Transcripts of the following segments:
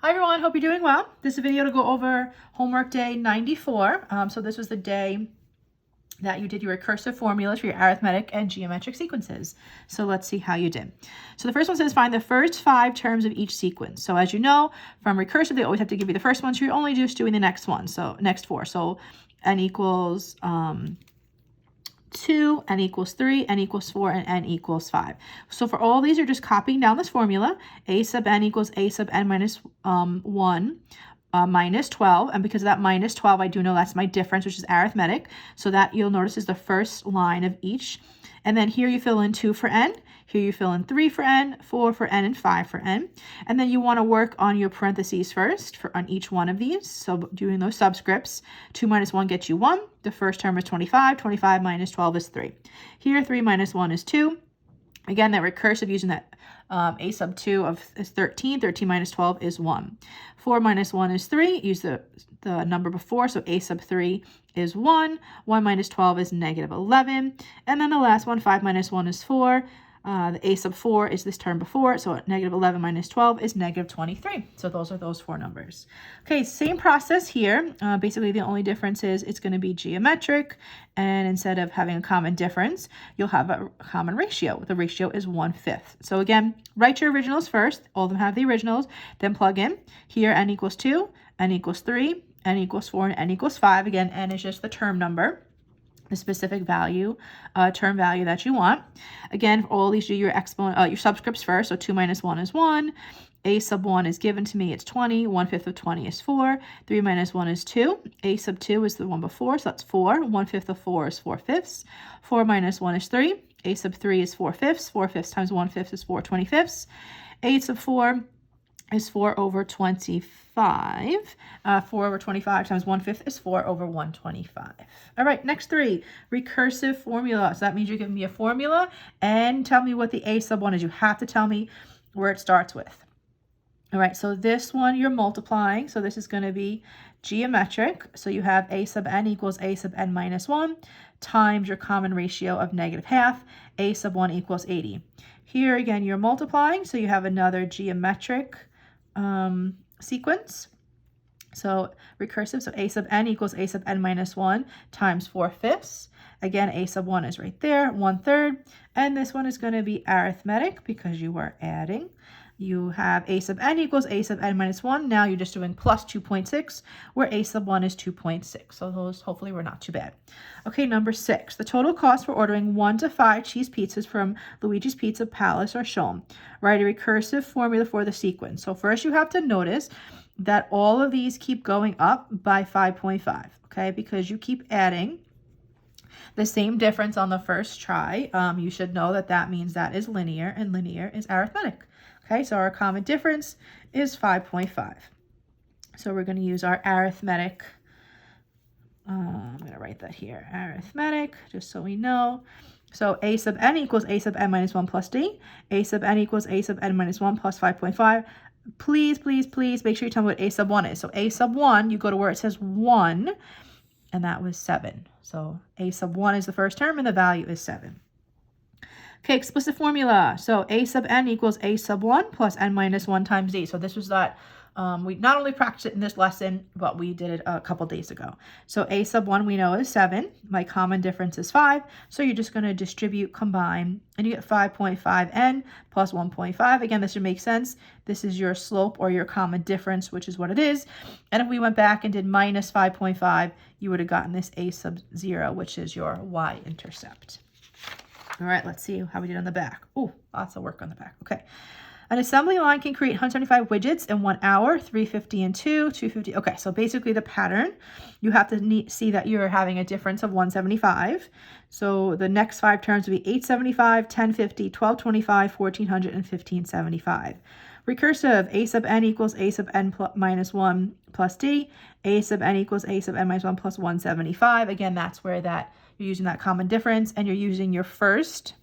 Hi everyone, hope you're doing well. This is a video to go over homework day 94. So this was the day that you did your recursive formulas for your arithmetic and geometric sequences. So let's see how you did. So the first one says find the first 5 terms of each sequence. So as you know, from recursive, they always have to give you the first one, so you're only just doing the next one. So next 4. So n equals 2, n equals 3, n equals 4, and n equals 5. So for all these, you're just copying down this formula. A sub n equals a sub n minus 1 minus 12. And because of that minus 12, I do know that's my difference, which is arithmetic. So that you'll notice is the first line of each. And then here you fill in 2 for n. Here you fill in 3 for n, 4 for n, and 5 for n. And then you want to work on your parentheses first on each one of these. So doing those subscripts, 2 minus 1 gets you 1. The first term is 25. 25 minus 12 is 3. Here, 3 minus 1 is 2. Again, that recursive using that a sub 2 is 13. 13 minus 12 is 1. 4 minus 1 is 3. Use the number before, so a sub 3 is 1. 1 minus 12 is negative 11. And then the last one, 5 minus 1 is 4. The a sub 4 is this term before, so negative 11 minus 12 is negative 23. So those are those 4 numbers. Okay, same process here. Basically, the only difference is it's going to be geometric, and instead of having a common difference, you'll have a common ratio. The ratio is 1/5. So again, write your originals first. All of them have the originals. Then plug in. Here, n equals 2, n equals 3, n equals 4, and n equals 5. Again, n is just the term number, the specific value, term value that you want. Again, for all these, do your your subscripts first. So 2 minus 1 is 1. A sub 1 is given to me. It's 20. 1/5 of 20 is 4. 3 minus 1 is 2. A sub 2 is the one before, so that's 4. 1/5 of 4 is 4/5. 4 minus 1 is 3. A sub 3 is 4/5. 4/5 times 1/5 is 4/25. A sub 4 is 4 over 25. 4 over 25 times 1/5 is 4 over 125. All right, next 3, recursive formula. So that means you're giving me a formula and tell me what the a sub 1 is. You have to tell me where it starts with. All right, so this one you're multiplying. So this is going to be geometric. So you have a sub n equals a sub n minus 1 times your common ratio of -1/2. A sub 1 equals 80. Here again, you're multiplying. So you have another geometric sequence. So recursive, so a sub n equals a sub n minus 1 times 4/5. Again, a sub 1 is right there, 1/3. And this one is going to be arithmetic because you are adding. You have a sub n equals a sub n minus 1. Now you're just doing plus 2.6, where a sub 1 is 2.6. So those hopefully were not too bad. Okay, number 6. The total cost for ordering 1 to 5 cheese pizzas from Luigi's Pizza Palace are shown. Write a recursive formula for the sequence. So first you have to notice that all of these keep going up by 5.5, okay, because you keep adding the same difference on the first try. You should know that that means that is linear, and linear is arithmetic. Okay, so our common difference is 5.5. So we're going to use our arithmetic. I'm going to write that here, arithmetic, just so we know. So a sub n equals a sub n minus 1 plus d. A sub n equals a sub n minus 1 plus 5.5. Please, please, please make sure you tell me what a sub 1 is. So a sub 1, you go to where it says 1, and that was 7. So a sub 1 is the first term, and the value is 7. Okay, explicit formula. So a sub n equals a sub 1 plus n minus 1 times d. So this was that, we not only practiced it in this lesson, but we did it a couple days ago. So a sub 1 we know is 7. My common difference is 5. So you're just going to distribute, combine, and you get 5.5n plus 1.5. Again, this should make sense. This is your slope or your common difference, which is what it is. And if we went back and did minus 5.5, you would have gotten this a sub 0, which is your y-intercept. All right, let's see how we did on the back. Oh, lots of work on the back. Okay. An assembly line can create 175 widgets in 1 hour, 350 in 2, 250. Okay, so basically the pattern, you have to see that you're having a difference of 175. So the next 5 terms would be 875, 1050, 1225, 1400, and 1575. Recursive, a sub n equals a sub n minus 1 plus d. A sub n equals a sub n minus 1 plus 175. Again, that's where that you're using that common difference, and you're using your first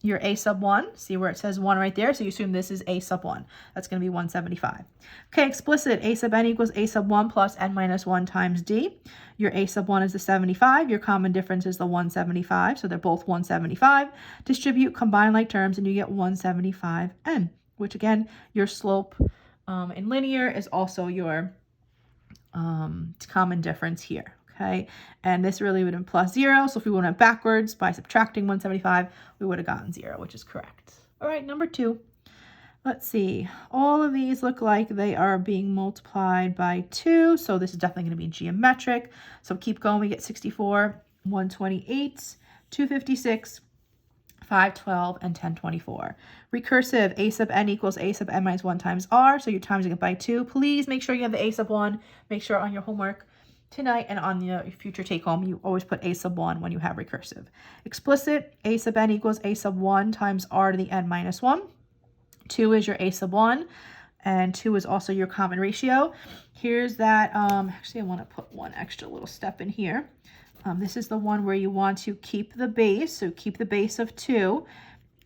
your a sub 1. See where it says 1 right there? So you assume this is a sub 1. That's going to be 175. Okay, explicit. A sub n equals a sub 1 plus n minus 1 times d. Your a sub 1 is the 75. Your common difference is the 175. So they're both 175. Distribute, combine like terms, and you get 175n, which again, your slope in linear is also your common difference here. Okay, and this really would have been plus 0. So if we went backwards by subtracting 175, we would have gotten 0, which is correct. All right, number 2. Let's see. All of these look like they are being multiplied by 2. So this is definitely going to be geometric. So keep going. We get 64, 128, 256, 512, and 1024. Recursive, a sub n equals a sub n minus 1 times r. So you're timesing it by 2. Please make sure you have the a sub 1. Make sure on your homework tonight and on your future take-home, you always put a sub 1 when you have recursive. Explicit, a sub n equals a sub 1 times r to the n minus 1. 2 is your a sub 1, and 2 is also your common ratio. Here's that, actually I want to put one extra little step in here. This is the one where you want to keep the base, so keep the base of 2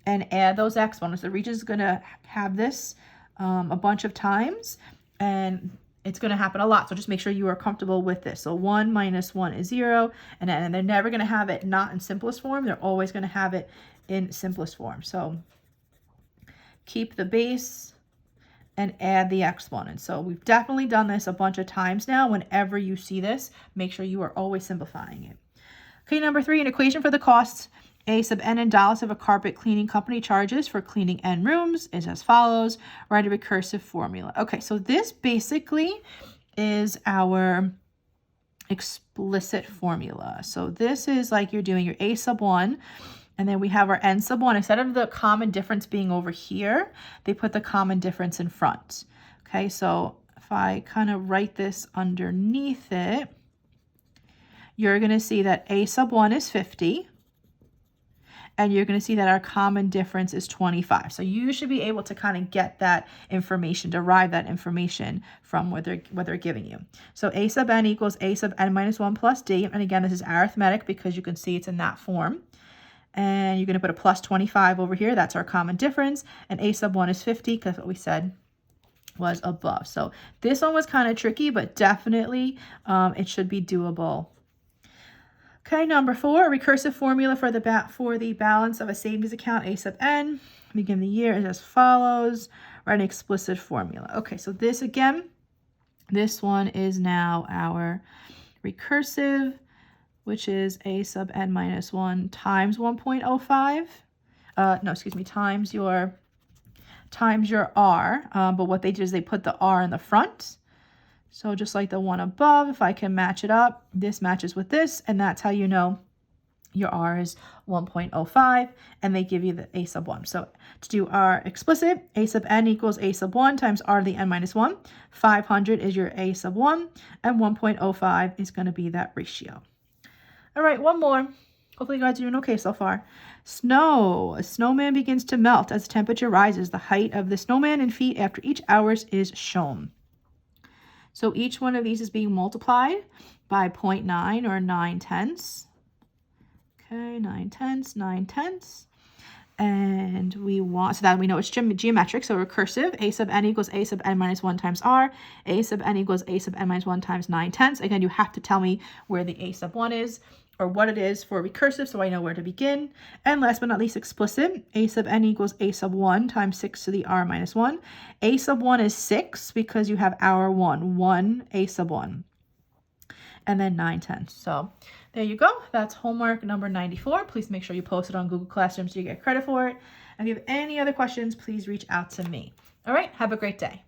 and add those exponents. The Regents is going to have this a bunch of times, and it's going to happen a lot, so just make sure you are comfortable with this. So 1 minus 1 is 0, and they're never going to have it not in simplest form. They're always going to have it in simplest form. So keep the base and add the exponent. So we've definitely done this a bunch of times now. Whenever you see this, make sure you are always simplifying it. Okay, number 3, an equation for the costs a sub n in dollars of a carpet cleaning company charges for cleaning n rooms is as follows. Write a recursive formula. Okay, so this basically is our explicit formula. So this is like you're doing your a sub 1, and then we have our n sub 1. Instead of the common difference being over here, they put the common difference in front. Okay, so if I kind of write this underneath it, you're going to see that a sub 1 is 50. And you're going to see that our common difference is 25. So you should be able to kind of get that information, derive that information from what they're giving you. So a sub n equals a sub n minus 1 plus d. And again, this is arithmetic because you can see it's in that form. And you're going to put a plus 25 over here. That's our common difference. And a sub 1 is 50 because what we said was above. So this one was kind of tricky, but definitely it should be doable. Okay, number 4, a recursive formula for the balance of a savings account, a sub n. Begin the year is as follows. Write an explicit formula. Okay, so this again, this one is now our recursive, which is a sub n minus 1 times 1.05. Times your r. But what they did is they put the r in the front. So just like the one above, if I can match it up, this matches with this, and that's how you know your r is 1.05, and they give you the a sub 1. So to do our explicit, a sub n equals a sub 1 times r to the n minus 1. 500 is your a sub 1, and 1.05 is going to be that ratio. All right, one more. Hopefully you guys are doing okay so far. Snow. A snowman begins to melt as the temperature rises. The height of the snowman in feet after each hour is shown. So each one of these is being multiplied by 0.9 or 9/10. Okay, 9/10, 9/10. And we want, so that we know it's geometric, so recursive, a sub n equals a sub n minus 1 times r, a sub n equals a sub n minus 1 times 9/10. Again, you have to tell me where the a sub 1 is, or what it is for recursive, so I know where to begin. And last but not least, explicit, a sub n equals a sub 1 times 6 to the r minus 1. A sub 1 is 6 because you have our 1 a sub 1. And then 9/10. So there you go. That's homework number 94. Please make sure you post it on Google Classroom so you get credit for it. And if you have any other questions, please reach out to me. All right, have a great day.